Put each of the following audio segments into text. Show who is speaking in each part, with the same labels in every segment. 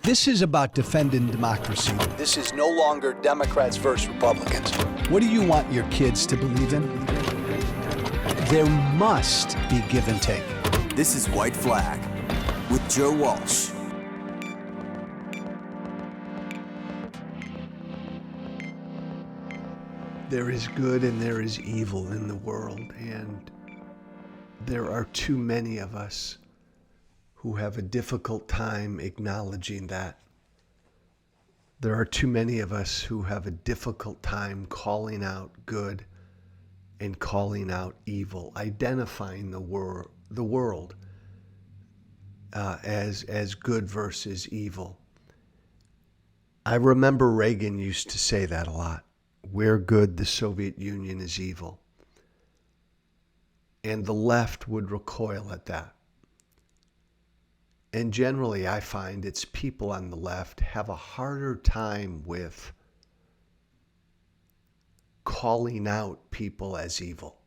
Speaker 1: This is about defending democracy. This is no longer Democrats versus Republicans. What do you want your kids to believe in? There must be give and take.
Speaker 2: This is White Flag with Joe Walsh.
Speaker 3: There is good and there is evil in the world, and there are too many of us who have a difficult time acknowledging that. There are too many of us who have a difficult time calling out good and calling out evil, identifying the world as good versus evil. I remember Reagan used to say that a lot. We're good, the Soviet Union is evil. And the left would recoil at that. And generally, I find it's people on the left have a harder time with calling out people as evil,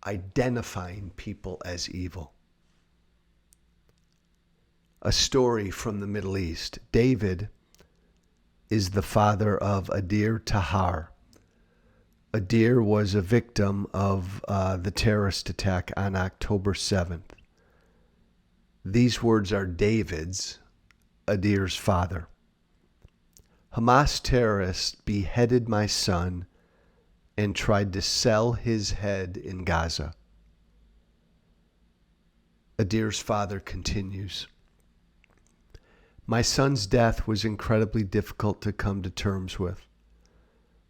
Speaker 3: identifying people as evil. A story from the Middle East. David is the father of Adir Tahar. Adir was a victim of the terrorist attack on October 7th. These words are David's, Adir's father. Hamas terrorists beheaded my son and tried to sell his head in Gaza. Adir's father continues. My son's death was incredibly difficult to come to terms with.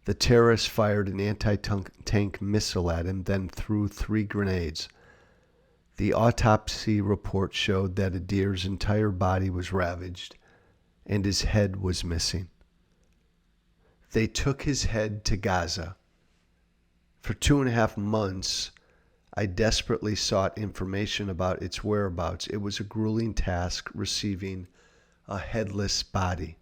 Speaker 3: The terrorists fired an anti-tank missile at him, then threw 3 grenades. The autopsy report showed that Adir's entire body was ravaged and his head was missing. They took his head to Gaza. For 2.5 months, I desperately sought information about its whereabouts. It was a grueling task receiving a headless body.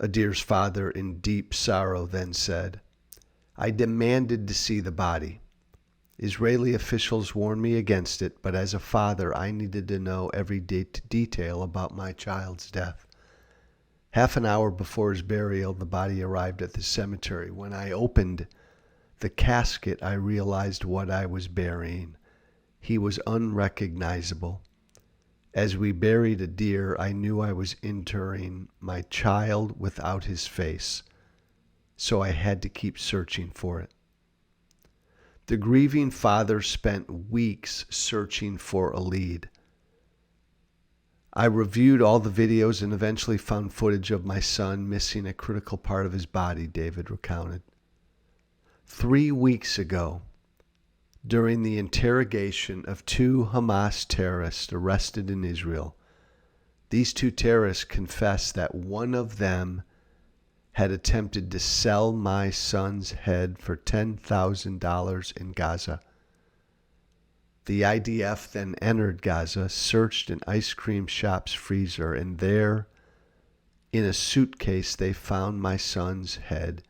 Speaker 3: Adir's father, in deep sorrow, then said, I demanded to see the body. Israeli officials warned me against it, but as a father, I needed to know every detail about my child's death. Half an hour before his burial, the body arrived at the cemetery. When I opened the casket, I realized what I was burying. He was unrecognizable. As we buried Adir, I knew I was interring my child without his face, so I had to keep searching for it. The grieving father spent weeks searching for a lead. I reviewed all the videos and eventually found footage of my son missing a critical part of his body, David recounted. 3 weeks ago, during the interrogation of 2 Hamas terrorists arrested in Israel, these 2 terrorists confessed that one of them had attempted to sell my son's head for $10,000 in Gaza. The IDF then entered Gaza, searched an ice cream shop's freezer, and there, in a suitcase, they found my son's head,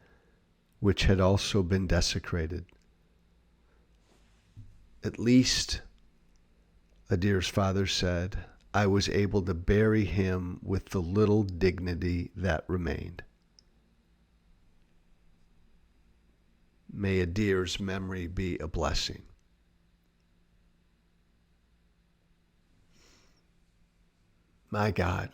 Speaker 3: which had also been desecrated. At least, Adir's father said, I was able to bury him with the little dignity that remained. May Adir's memory be a blessing. My God.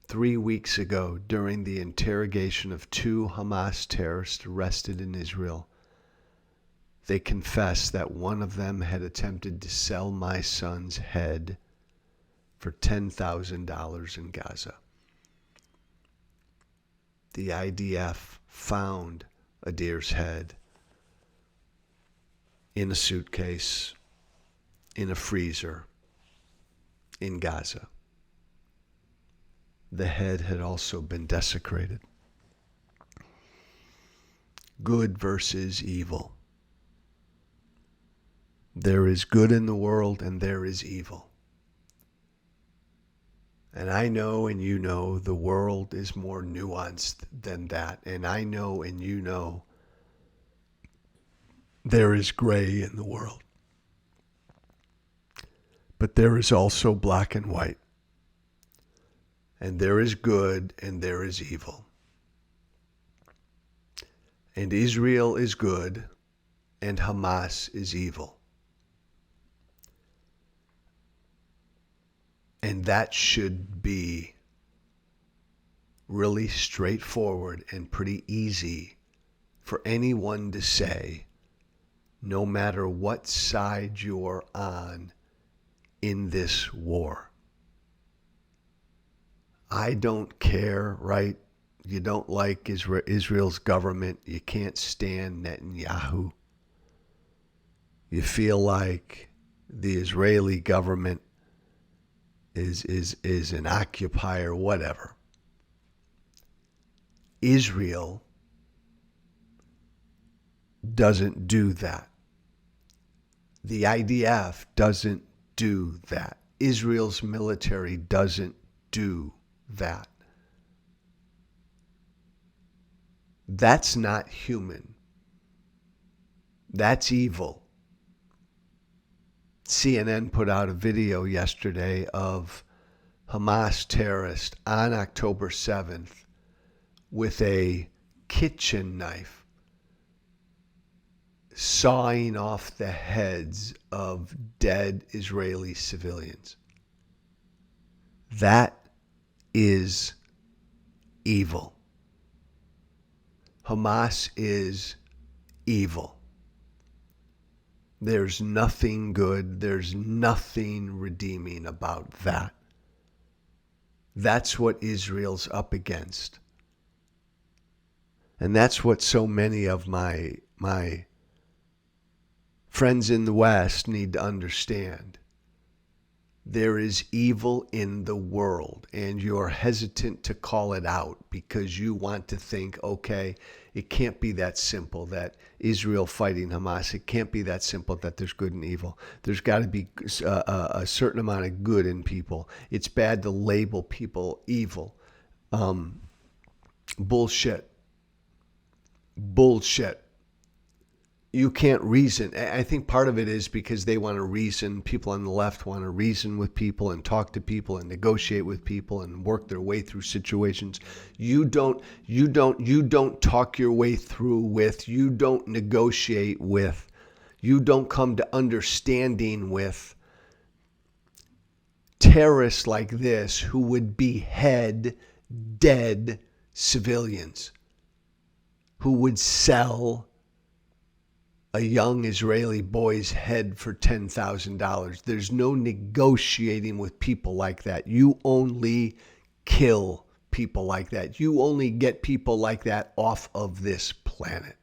Speaker 3: 3 weeks ago, during the interrogation of 2 Hamas terrorists arrested in Israel, they confessed that one of them had attempted to sell my son's head for $10,000 in Gaza. The IDF found Adir's head in a suitcase, in a freezer, in Gaza. The head had also been desecrated. Good versus evil. There is good in the world and there is evil. And I know and you know the world is more nuanced than that. And I know and you know there is gray in the world. But there is also black and white. And there is good and there is evil. And Israel is good and Hamas is evil. And that should be really straightforward and pretty easy for anyone to say, no matter what side you're on in this war. I don't care, right? You don't like Israel's government. You can't stand Netanyahu. You feel like the Israeli government is an occupier, whatever. Israel doesn't do that. The IDF doesn't do that. Israel's military doesn't do that. That's not human. That's evil. CNN put out a video yesterday of Hamas terrorists on October 7th with a kitchen knife sawing off the heads of dead Israeli civilians. That is evil. Hamas is evil. There's nothing good, there's nothing redeeming about that. That's what Israel's up against. And that's what so many of my friends in the West need to understand. There is evil in the world, and you're hesitant to call it out because you want to think, okay, it can't be that simple that Israel fighting Hamas. It can't be that simple that there's good and evil. There's got to be a certain amount of good in people. It's bad to label people evil. Bullshit. You can't reason. I think part of it is because they want to reason. People on the left want to reason with people and talk to people and negotiate with people and work their way through situations. You don't talk your way through with, you don't negotiate with, you don't come to understanding with terrorists like this who would behead dead civilians, who would sell a young Israeli boy's head for $10,000. There's no negotiating with people like that. You only kill people like that. You only get people like that off of this planet.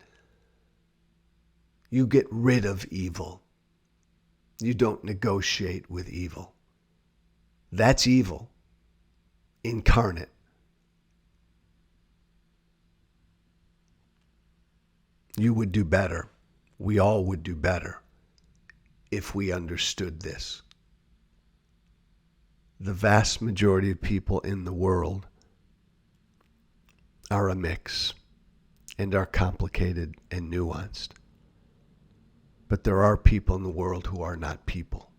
Speaker 3: You get rid of evil. You don't negotiate with evil. That's evil incarnate. You would do better. We all would do better if we understood this. The vast majority of people in the world are a mix and are complicated and nuanced. But there are people in the world who are not people.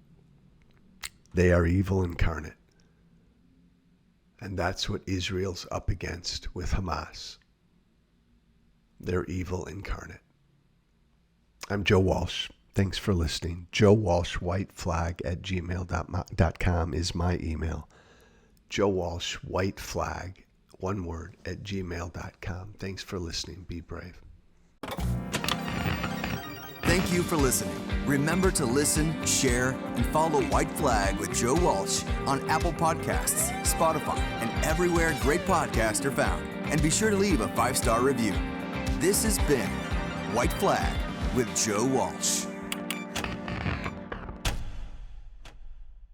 Speaker 3: They are evil incarnate. And that's what Israel's up against with Hamas. They're evil incarnate. I'm Joe Walsh. Thanks for listening. Joe Walsh, whiteflag@gmail.com is my email. Joe Walsh, whiteflag, one word, @gmail.com. Thanks for listening. Be brave.
Speaker 2: Thank you for listening. Remember to listen, share, and follow White Flag with Joe Walsh on Apple Podcasts, Spotify, and everywhere great podcasts are found. And be sure to leave a 5-star review. This has been White Flag with Joe Walsh.